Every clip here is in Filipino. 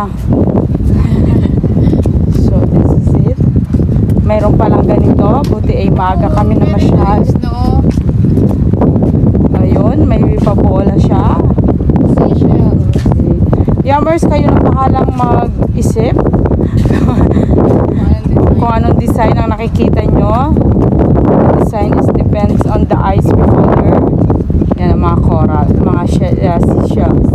na. So this is it. Mayroon palang ganito. Buti ay maaga kami na masyal. Ayun, may pabola siya. Yummers, kayo na bahalang mag-isip kung anong design ang nakikita nyo. The design is depends on the ice beholder. Yan ang mga coral, mga seashells.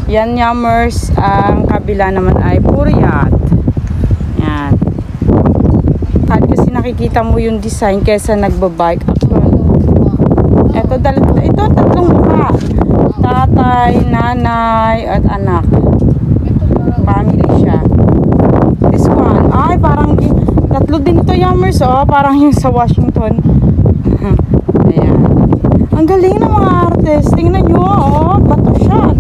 Yan, Yummers. Ang kabila naman ay Puriat. Yan. Kahit kasi nakikita mo yung design kesa nagbabike. Ito tatlong mukha. Tatay, nanay, at anak. Family siya. This one, ay parang tatlo din ito, Yummers, oh, parang yung sa Washington. Ayan. Ang galing ng mga artist. Tingnan nyo, oh, bato siya.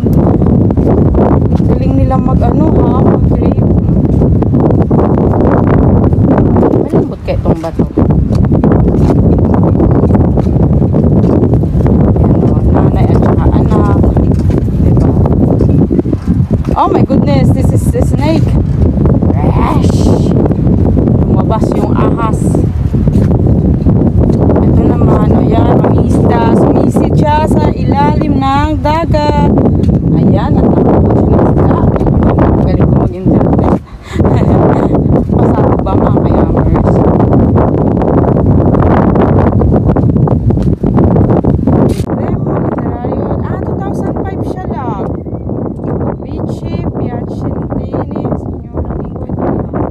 Galing nila mag-grave. Malambot kayo itong bato. Oh my goodness, this is a snake. Rash! Lumabas yung ahas. Ito naman, ayan, ang isda. Sumisid siya sa ilalim ng dagat. Ayan, at nakapot siya ng isda. Galing ko mag-interpret. Masabi ba mga ka-Yummers? Remo Literario. 2005 siya lang. Vici Piacentini, signora Lingua Italiana,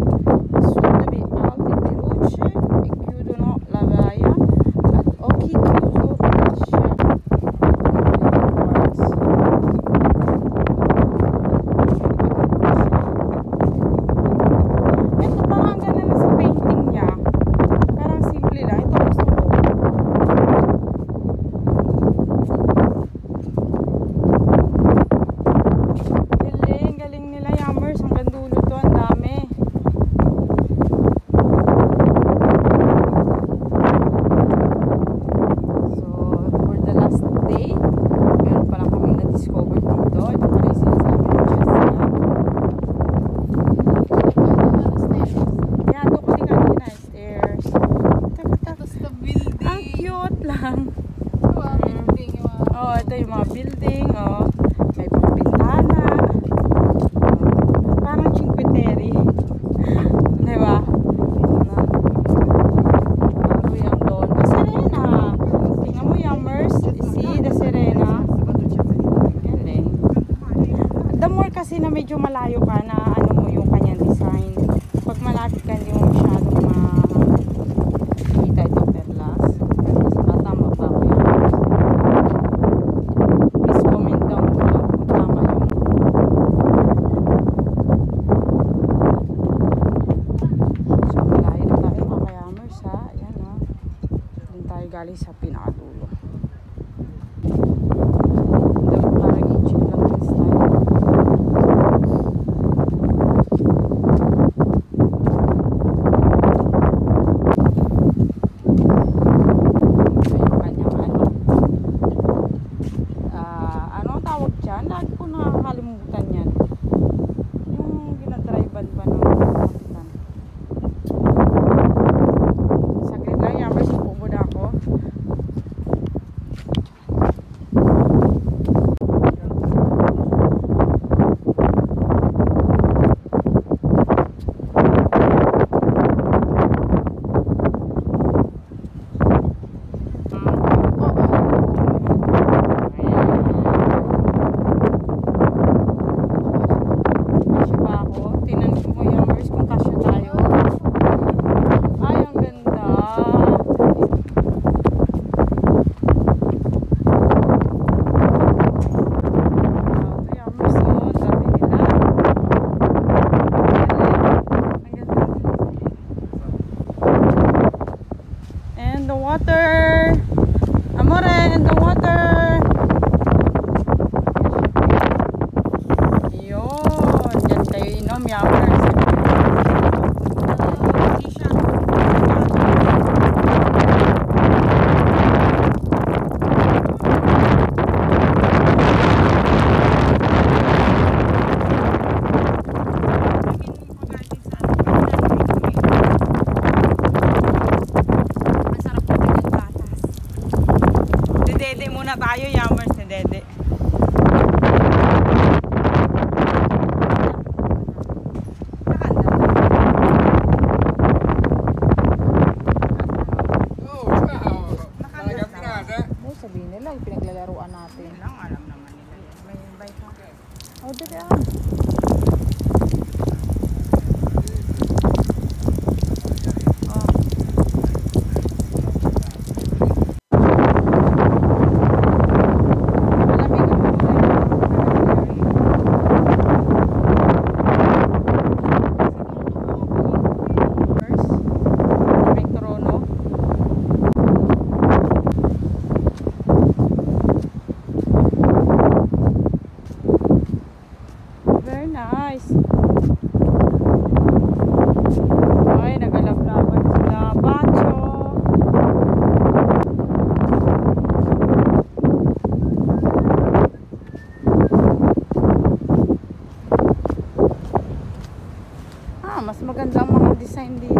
soon to be Alti di Luce e chiudono la vaia ad occhi chiuso lascia ito parang ganda na sa painting niya, parang simple lang. Ito gusto ko. Galing nila, Yummers. Hanggang dulo to, ang dami. So, for the last day, meron pa lang kami na-discover dito. Ito pa rin sinasabi ng Jessica. Yeah, doon kami kanina, stairs. Tapos the building. Ang cute lang. Oh, ito yung mga building. Oh, may mga bintana. Parang Cinqueterre. Diba? Bago yung doon. Ah, Serena. Tingnan mo, Yummers. See the Serena. Galing. The more kasi na medyo malayo ka na ano mo yung kanyang design. Pag malapit ka, hindi mo masyadong makita ito perlas. Tama ba ako, Yummers? Please comment down below kung tama yung galing sa pinakadulo. Parang i-check lang yung style. Ito yung kanyang ano tawag dyan? Lagi ko nakakalimutan yan. Yung ginadrivean ba ng kapitan. Saglit lang, Yummers. Pupunod ako. water. Amore, in the water. Yun. Diyan kayo inom, Yummers. muna tayo, Yammers ni Dede. Sabihin nila, pinaglalaruan natin. Lang, alam naman nila. May invite ako. Oh, dito yan. Very nice. Ay, nagalablaban sila. Bacho. Mas maganda ang mga design dito.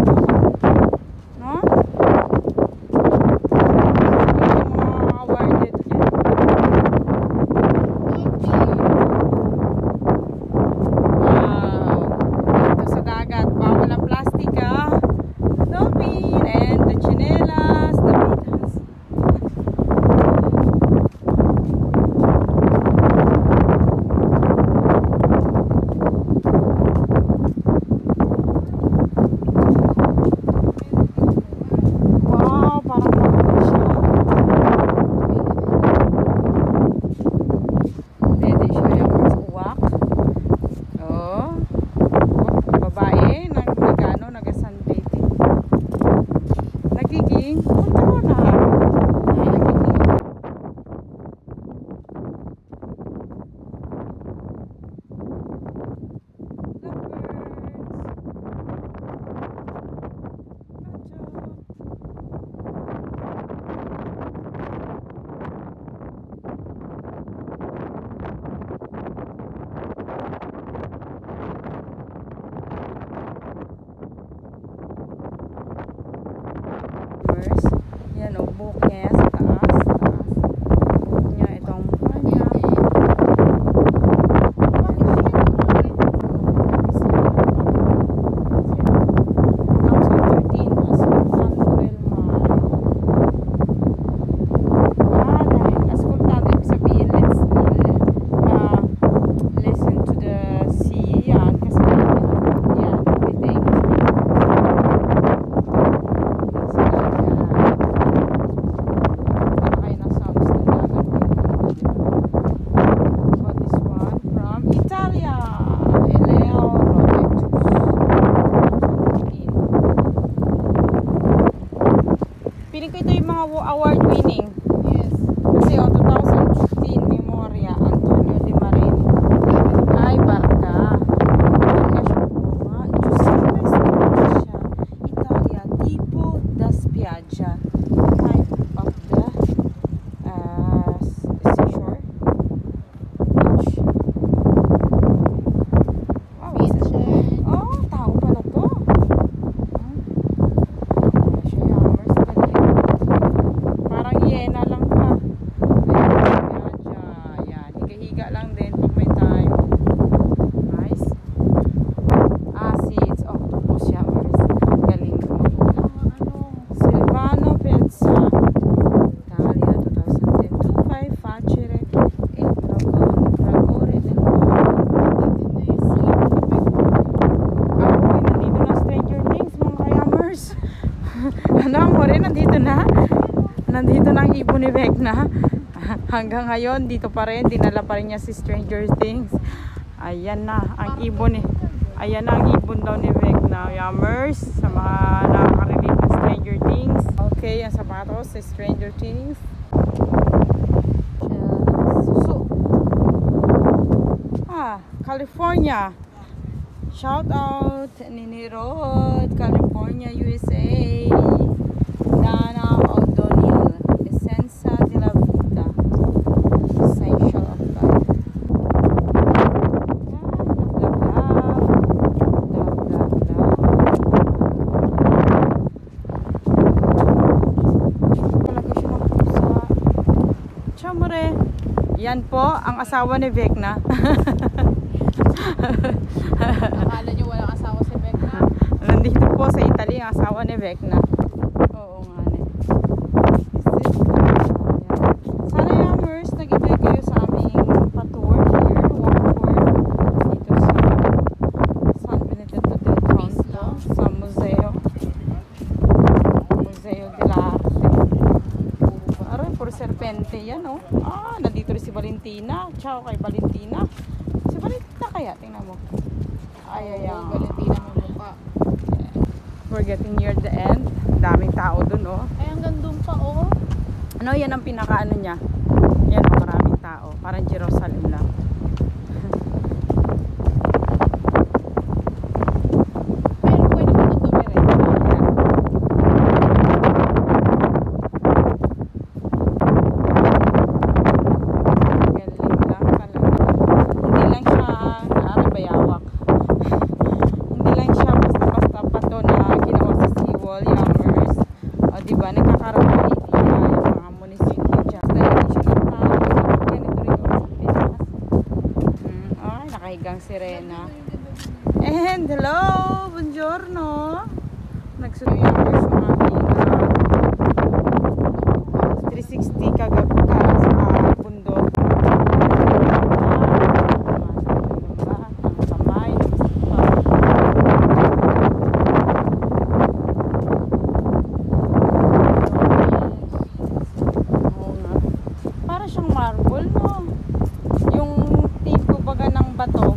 No? Mga awarded yan. Dito sa dagat, bawal ang plastic ah. Dolphin and the chinelas, the pitas. Wow, parang makapal siya. Dede siya yung mas uwak. Oh. Babae, nagano, nag-sunbathing. Nagiging kontrol na. Ay, nagiging. Yan o, buhok niya sa taas. Buhok niya, itong buhok niya. Listen to the sea. Yan, kasi yan, everything. Piling ko ito yung mga award winning. Yes. Kasi 2015 Memoria Antonio de Marin. Ay, Barca. Giuseppe Scorcia, Italia, tipo da spiaggia. Type of the seashore. Beach. Wow, oh, tao pala to. Parang yena lang pa. Yan. Higa-higa lang din pag may time. Nice. Seeds. Octopus siya. Galing magulang. Silvano Pezza. Italia 2010. 2.5 Facere. Il Fragore del Mare. Nandito na Stranger Things mga kayamers. Ano mo rin? Nandito na. Nandito na ang ibon ni Vecna. Hanggang ngayon, dito pa rin. Dinala pa rin niya si Stranger Things. Ayan na ang ibon eh. Ayan na ang ibon daw ni Vecna. Yammers, sa mga nakakarinig ng Stranger Things. Okay, ang sapatos sa Stranger Things. Suso. California. Shout out Nini Road, California, USA. Dana O'Donnell, Essenza de la Vida, Essential of Life. Palagi siya ng pusa. Syempre, yan po ang asawa ni Vecna. Akala nyo walang asawa si Becca? Nandito po sa Italy ang asawa ni Vecna. Oo nga ne. Sana Yammers, nag-ibig kayo sa aming pa-tour here, walk tour dito sa San Benedetto del Tronto, sa Museo della Arte. Aray, puro serpente yan, oh. Ah, nandito rin si Valentina. Ciao kay Valentina. Si Valentina kaya, tingnan mo. Ay. Valentina may mukha. We're getting near the end. Daming tao dun, oh. Ay, hanggang doon pa, oh. Ano, yan ang pinaka-ano niya. Yan, oh, maraming tao. Parang Jerusalem lang. Pero pwede mo doon dumiretso. Galing lang talaga. Hindi lang siya, bayawak. Hindi lang siya basta-basta pa to na ginawa sa seawall, Yammers. O, diba, nagkakaroon ng idea yung mga munisipyo dyan. Dahil hindi siya nakakagawa. Ganito rin yung sa Pinas. Ay, nakahigang sirena. And hello! Buongiorno! Nagsunod Yammers yung aming 360 kagabi ka sa bundok. Para siyang marble, no? Yung tipo baga ng bato.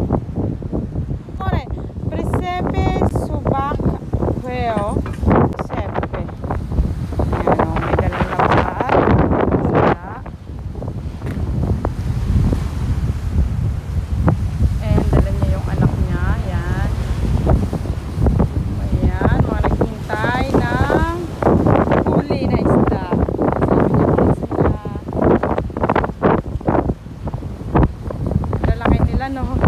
Ore, presepe subak queo. Presepe. Ayan, o, may dalang lapsat. Sala. And dala niya yung anak niya. Ayan. Ayan, mga naghintay ng huli na isda. Sabi niya mga isda. Lalaki nila, no?